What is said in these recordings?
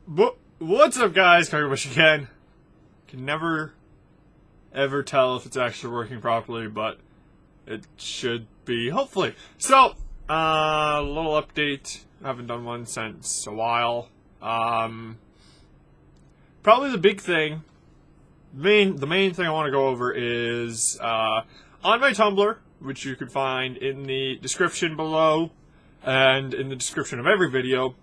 What's up, guys? Goglabesh again. Can never, ever tell if it's actually working properly, but it should be, hopefully. So, a little update. I haven't done one since a while. Probably the big thing, the main thing I want to go over is on my Tumblr, which you can find in the description below and in the description of every video.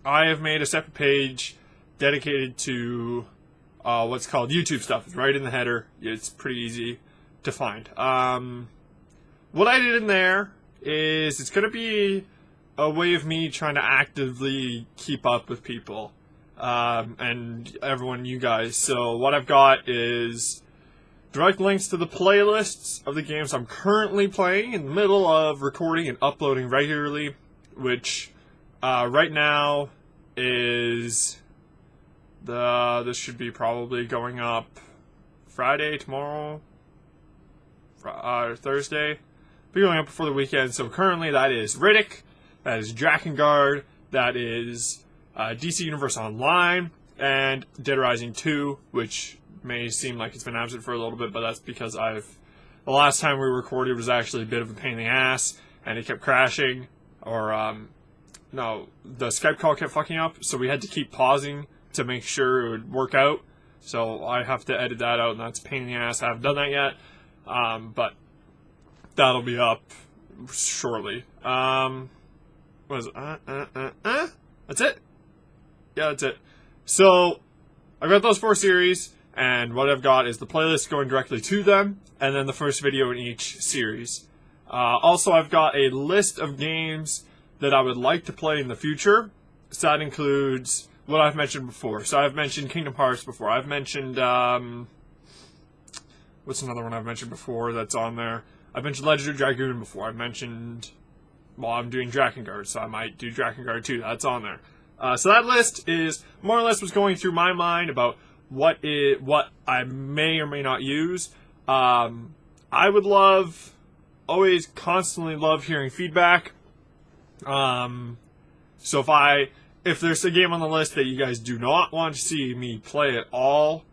I have made a separate page dedicated to what's called YouTube stuff. It's right in the header. It's pretty easy to find. What I did in there is it's going to be a way of me trying to actively keep up with people and everyone, you guys. So what I've got is direct links to the playlists of the games I'm currently playing, in the middle of recording and uploading regularly, which right now is this should be probably going up Friday, tomorrow, Thursday. Be going up before the weekend. So currently that is Riddick, that is Drakengard, that is DC Universe Online, and Dead Rising 2, which may seem like it's been absent for a little bit, but that's because the last time we recorded was actually a bit of a pain in the ass, and it kept crashing, or no, the Skype call kept fucking up, so we had to keep pausing to make sure it would work out. So I have to edit that out, and that's a pain in the ass. I haven't done that yet, but that'll be up shortly. What is it? That's it? Yeah, that's it. So I've got those 4 series, and what I've got is the playlist going directly to them, and then the first video in each series. Also, I've got a list of games that I would like to play in the future. So that includes what I've mentioned before. So I've mentioned Kingdom Hearts before. I've mentioned, what's another one I've mentioned before that's on there? I've mentioned Legend of Dragoon before. I've mentioned, well, I'm doing Drakengard, so I might do Drakengard 2. That's on there. So that list is more or less what's going through my mind about what I may or may not use. I would always constantly love hearing feedback. So if there's a game on the list that you guys do not want to see me play at all,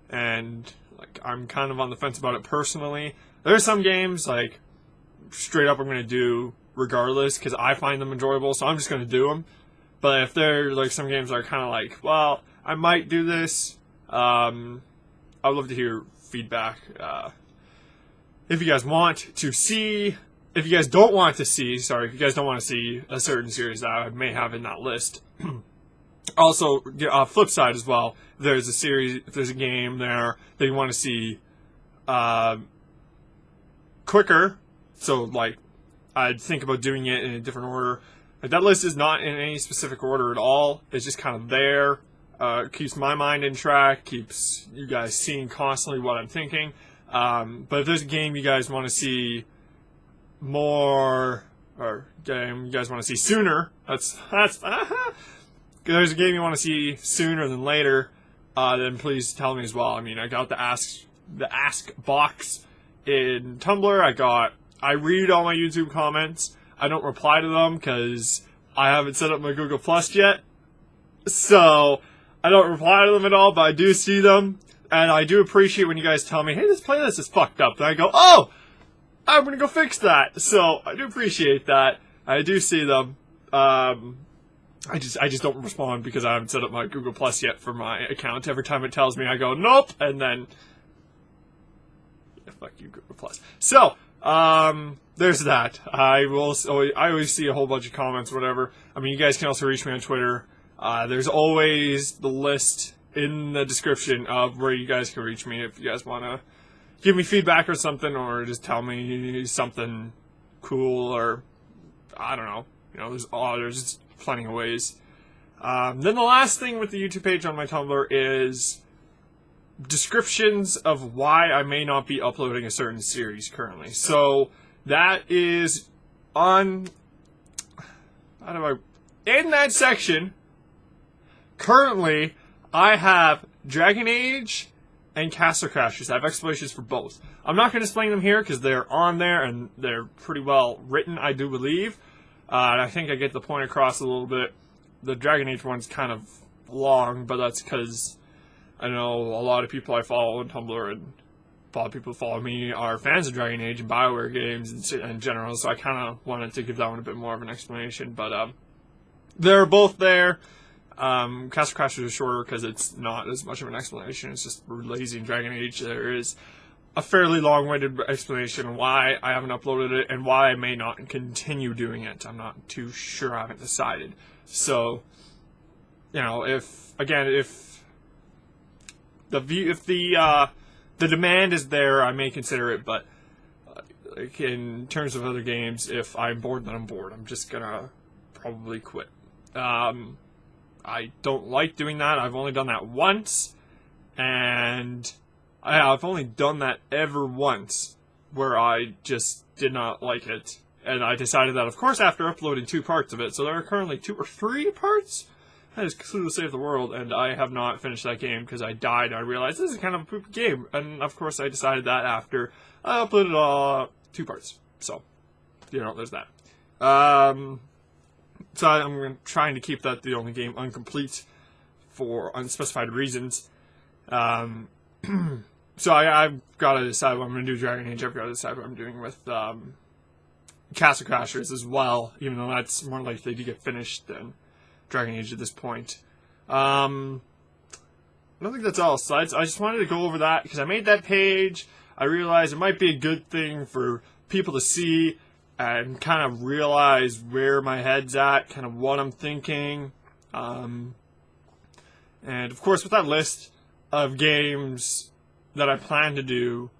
and like I'm kind of on the fence about it personally, there are some games like straight up I'm going to do regardless because I find them enjoyable, so I'm just going to do them. But if they're like some games that are kind of like, well, I might do this, I'd love to hear feedback. If you guys want to see. If you guys don't want to see, if you guys don't want to see a certain series that I may have in that list. Also, flip side as well, if there's a game there that you want to see quicker, so like, I'd think about doing it in a different order. Like, that list is not in any specific order at all. It's just kind of there. Keeps my mind in track, keeps you guys seeing constantly what I'm thinking. But if there's a game you guys want to see more, or game you guys want to see sooner, there's a game you want to see sooner than later, then please tell me as well. I mean, I got the ask box in Tumblr. I read all my YouTube comments. I don't reply to them because I haven't set up my Google Plus yet, so I don't reply to them at all, but I do see them, and I do appreciate when you guys tell me, hey, this playlist is fucked up, and I go, oh, I'm going to go fix that. So I do appreciate that. I do see them. I just don't respond because I haven't set up my Google Plus yet for my account. Every time it tells me, I go, nope, and then, yeah, fuck you, Google Plus. So, there's that. I always see a whole bunch of comments, whatever. I mean, you guys can also reach me on Twitter. There's always the list in the description of where you guys can reach me if you guys want to give me feedback or something, or just tell me something cool, or I don't know. You know, there's plenty of ways. Then the last thing with the YouTube page on my Tumblr is descriptions of why I may not be uploading a certain series currently. So that is in that section. Currently, I have Dragon Age and Castle Crashers. I have explanations for both. I'm not going to explain them here because they're on there and they're pretty well written, I do believe. And I think I get the point across a little bit. The Dragon Age one's kind of long, but that's because I know a lot of people I follow on Tumblr and a lot of people who follow me are fans of Dragon Age and BioWare games in general, so I kind of wanted to give that one a bit more of an explanation, but they're both there. Castle Crashers is shorter because it's not as much of an explanation, it's just we're lazy in Dragon Age. There is a fairly long-winded explanation on why I haven't uploaded it and why I may not continue doing it. I'm not too sure, I haven't decided. So, you know, if the demand is there, I may consider it, but like in terms of other games, if I'm bored, then I'm bored. I'm just gonna probably quit. I don't like doing that. I've only done that once, and I've only done that ever once, where I just did not like it. And I decided that, of course, after uploading 2 parts of it, so there are currently 2 or 3 parts, that is Clue Save the World, and I have not finished that game because I died and I realized this is kind of a poopy game. And, of course, I decided that after I uploaded 2 parts. So, you know, there's that. So I'm trying to keep that the only game incomplete for unspecified reasons. So I've got to decide what I'm going to do with Dragon Age. I've got to decide what I'm doing with Castle Crashers as well, even though that's more likely to get finished than Dragon Age at this point. I don't think that's all. So I just wanted to go over that because I made that page. I realized it might be a good thing for people to see and kind of realize where my head's at, kind of what I'm thinking. And of course, with that list of games that I plan to do,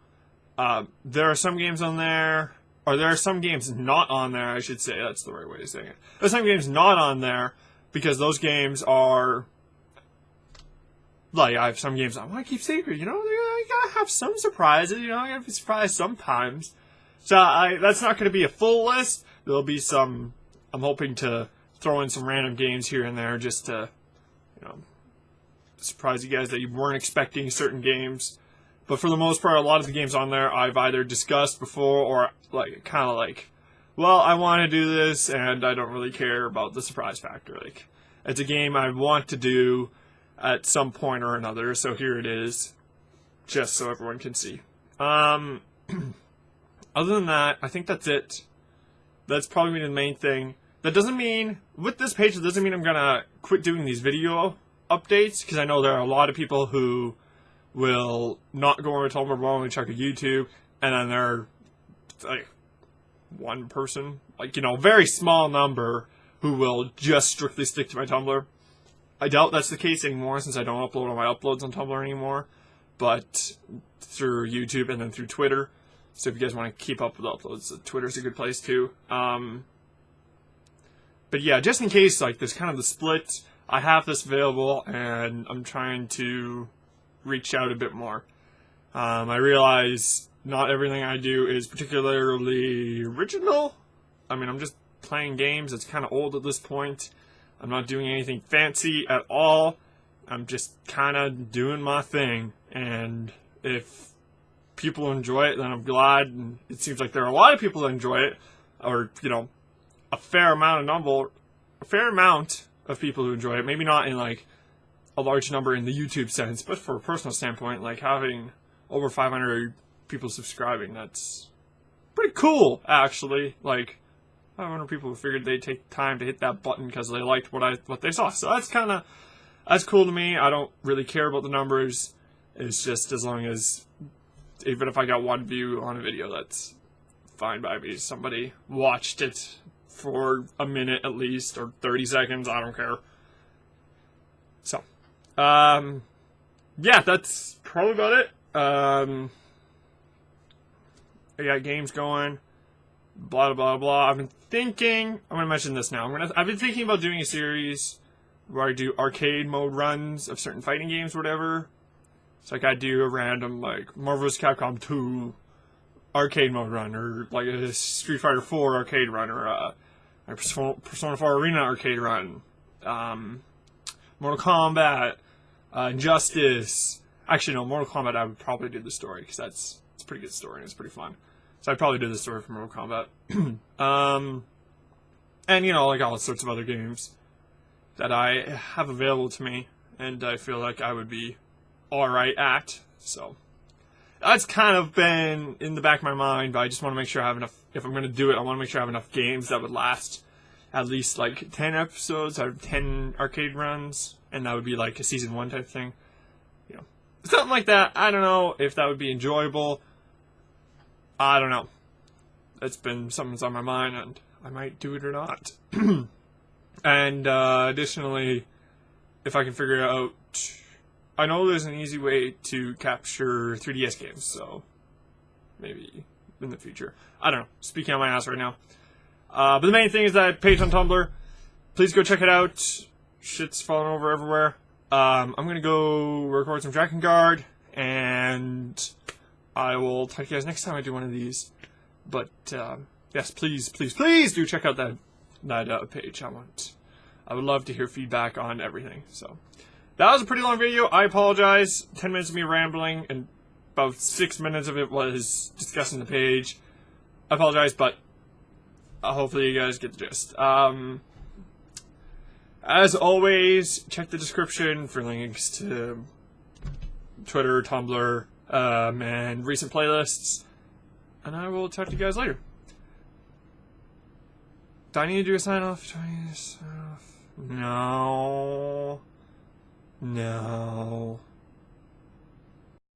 there are some games on there, or there are some games not on there, I should say. That's the right way of saying it. There's some games not on there because those games are, like, I have some games, I keep saying, you know, you gotta have some surprises, you know, you gotta be surprised sometimes. So that's not going to be a full list. There'll be some, I'm hoping to throw in some random games here and there just to, you know, surprise you guys that you weren't expecting certain games. But for the most part, a lot of the games on there I've either discussed before or like kind of like, well, I want to do this and I don't really care about the surprise factor. Like, it's a game I want to do at some point or another, so here it is, just so everyone can see. Other than that, I think that's it. That's probably the main thing. That doesn't mean, with this page, it doesn't mean I'm gonna quit doing these video updates, because I know there are a lot of people who will not go over to Tumblr, will only check a YouTube, and then there are, like, one person, like, you know, very small number, who will just strictly stick to my Tumblr. I doubt that's the case anymore, since I don't upload all my uploads on Tumblr anymore, but through YouTube and then through Twitter. So if you guys want to keep up with uploads, Twitter's a good place too. But yeah, just in case, like, there's kind of the split, I have this available, and I'm trying to reach out a bit more. I realize not everything I do is particularly original. I mean, I'm just playing games. It's kind of old at this point. I'm not doing anything fancy at all. I'm just kind of doing my thing. And if people enjoy it, then I'm glad. And it seems like there are a lot of people that enjoy it, or, you know, a fair amount of people who enjoy it. Maybe not in like a large number in the YouTube sense, but for a personal standpoint, like having over 500 people subscribing, that's pretty cool, actually. Like, 500 people who figured they'd take time to hit that button because they liked what they saw. So that's cool to me. I don't really care about the numbers. It's just as long as, even if I got one view on a video, that's fine by me. Somebody watched it for a minute at least, or 30 seconds, I don't care. So, yeah, that's probably about it. I got games going, blah, blah, blah. I've been thinking, I'm going to mention this now. I've been thinking about doing a series where I do arcade mode runs of certain fighting games, whatever. So like I do a random, like, Marvel vs. Capcom 2 arcade mode run, or like a Street Fighter 4 arcade run, or a Persona 4 Arena arcade run, Mortal Kombat, Injustice. Actually, no, Mortal Kombat I would probably do the story, because it's a pretty good story and it's pretty fun. So I'd probably do the story for Mortal Kombat. And, you know, like all sorts of other games that I have available to me. and I feel like I would be alright at. So that's kind of been in the back of my mind, but I just want to make sure I have enough. If I'm going to do it, I want to make sure I have enough games that would last at least like 10 episodes out of 10 arcade runs, and that would be like a season 1 type thing. You know, something like that. I don't know if that would be enjoyable. I don't know. It's been something that's on my mind, and I might do it or not. And additionally, if I can figure out, I know there's an easy way to capture 3DS games, so maybe in the future. I don't know. Speaking on my ass right now. But the main thing is that page on Tumblr. Please go check it out. Shit's falling over everywhere. I'm gonna go record some Drakengard, and I will talk to you guys next time I do one of these. But yes, please do check out that page. I would love to hear feedback on everything. So that was a pretty long video. I apologize. 10 minutes of me rambling, and about 6 minutes of it was discussing the page. I apologize, but hopefully you guys get the gist. As always, check the description for links to Twitter, Tumblr, and recent playlists. And I will talk to you guys later. Do I need to do a sign off? No.